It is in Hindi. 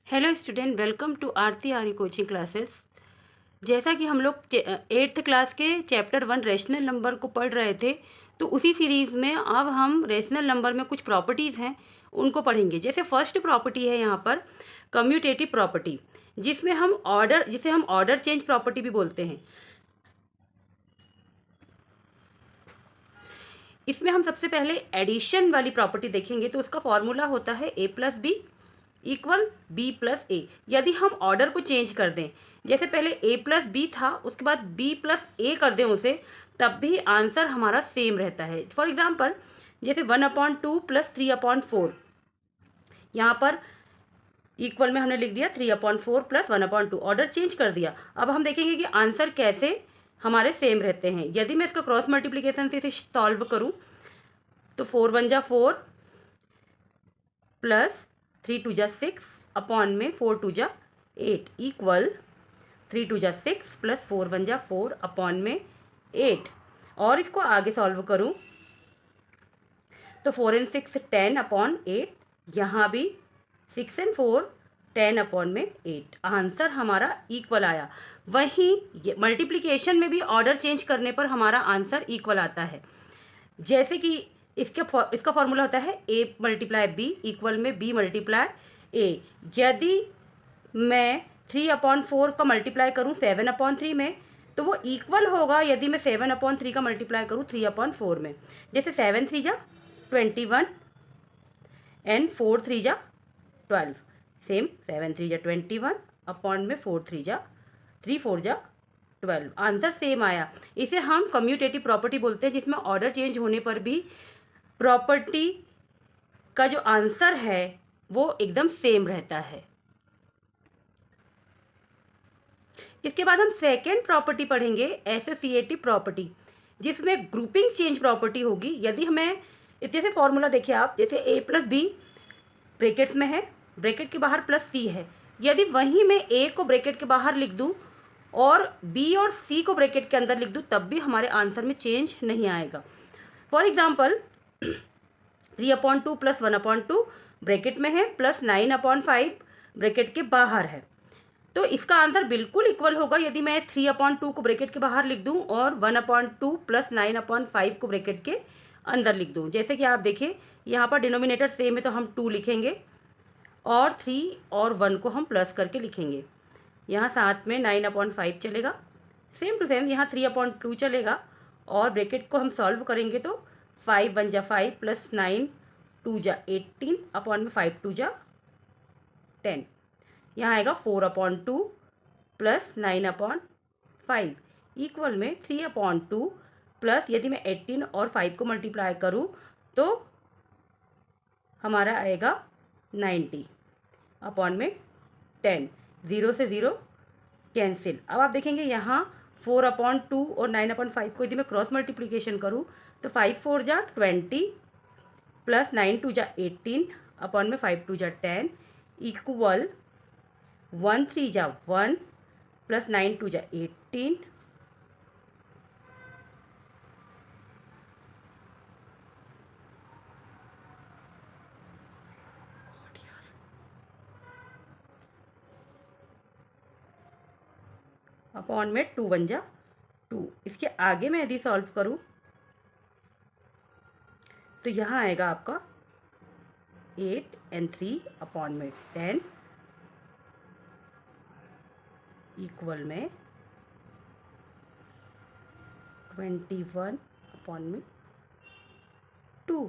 Hello student, welcome to Aarti Arya coaching classes. जैसा कि हम लोग 8th क्लास के चैप्टर 1 रेशनल नंबर को पढ़ रहे थे, तो उसी सीरीज़ में अब हम रेशनल नंबर में कुछ प्रॉपर्टीज़ हैं उनको पढ़ेंगे। जैसे फर्स्ट प्रॉपर्टी है यहाँ पर कम्यूटेटिव प्रॉपर्टी, जिसे हम ऑर्डर चेंज प्रॉपर्टी भी बोलते हैं। इसमें हम सबसे पहले एडिशन वाली प्रॉपर्टी देखेंगे, तो उसका फॉर्मूला होता है a+b इक्वल b+a। यदि हम ऑर्डर को चेंज कर दें, जैसे पहले a+b था, उसके बाद b+a कर दें उसे, तब भी आंसर हमारा सेम रहता है। फॉर एग्जांपल, जैसे 1/2 + 3/4, यहाँ पर इक्वल में हमने लिख दिया 3/4 + 1/2, ऑर्डर चेंज कर दिया। अब हम देखेंगे कि आंसर कैसे हमारे सेम रहते हैं। यदि मैं इसका क्रॉस मल्टीप्लिकेशन से इसे सॉल्व करूँ, तो 4 1 जा 4 प्लस 3 2 जा 6 अपॉन में 4 2 जा 8 इक्वल 3 2 जा 6 प्लस 4 1 जा 4 अपॉन में 8। और इसको आगे सॉल्व करूं तो 4 and 6 10 अपॉन 8, यहाँ भी 6 and 4 10 अपॉन में 8। आंसर हमारा इक्वल आया। वहीं मल्टीप्लिकेशन में भी ऑर्डर चेंज करने पर हमारा आंसर इक्वल आता है। जैसे कि इसका फॉर्मूला होता है a × b इक्वल में b × a। यदि मैं 3/4 का मल्टीप्लाई करूँ 7/3 में, तो वो इक्वल होगा यदि मैं 7/3 का मल्टीप्लाई करूँ 3/4 में। जैसे 7 3 जा 21 एंड 4 3 जा 12, सेम 7 3 जा 21 अपॉन में 4 3 जा 3 4 जा 12, आंसर सेम आया। इसे हम कम्यूटेटिव प्रॉपर्टी बोलते हैं, जिसमें ऑर्डर चेंज होने पर भी प्रॉपर्टी का जो आंसर है वो एकदम सेम रहता है। इसके बाद हम सेकेंड प्रॉपर्टी पढ़ेंगे एसोसिएटिव प्रॉपर्टी, जिसमें ग्रुपिंग चेंज प्रॉपर्टी होगी। यदि हमें जैसे फॉर्मूला देखिए आप, जैसे a+b ब्रैकेट्स में है, ब्रैकेट के बाहर +c है। यदि वहीं मैं a को ब्रैकेट के बाहर लिख दूं और b और c को ब्रैकेट के अंदर लिख दूं, तब भी हमारे आंसर में चेंज नहीं आएगा। फॉर एग्जाम्पल 3/2 + 1/2 ब्रैकेट में है, प्लस 9/5 ब्रैकेट के बाहर है। तो इसका आंसर बिल्कुल इक्वल होगा यदि मैं 3/2 को ब्रैकेट के बाहर लिख दूं और 1/2 + 9/5 को ब्रैकेट के अंदर लिख दूं। जैसे कि आप देखिए, यहाँ पर डिनोमिनेटर सेम है तो हम 2 लिखेंगे और 3 और 1 को हम प्लस करके लिखेंगे। यहाँ साथ में 9/5 चलेगा, सेम टू सेम यहाँ 3/2 चलेगा। और ब्रैकेट को हम सॉल्व करेंगे तो 5 1 जा 5 प्लस 9 2 जा 18 अपॉन में 5 2 जा 10, यहाँ आएगा 4/2 प्लस 9/5 इक्वल में 3/2 प्लस, यदि मैं 18 और 5 को मल्टीप्लाई करूँ तो हमारा आएगा 90 अपॉन में 10, 0 से 0 कैंसिल। अब आप देखेंगे यहाँ 4/2 और 9/5 को यदि मैं क्रॉस मल्टीप्लिकेशन करूँ तो 5 4 जा 20 प्लस 9 2 जा 18 अपॉन में 5 2 जा 10 इक्वल 1 3 जा 1 प्लस 9 2 जा 18 अपॉन में 2 1 जा 2। इसके आगे मैं यदि सॉल्व करूं तो यहाँ आएगा आपका 8 and 3 अपॉन में 10 इक्वल में 21 अपॉन में 2।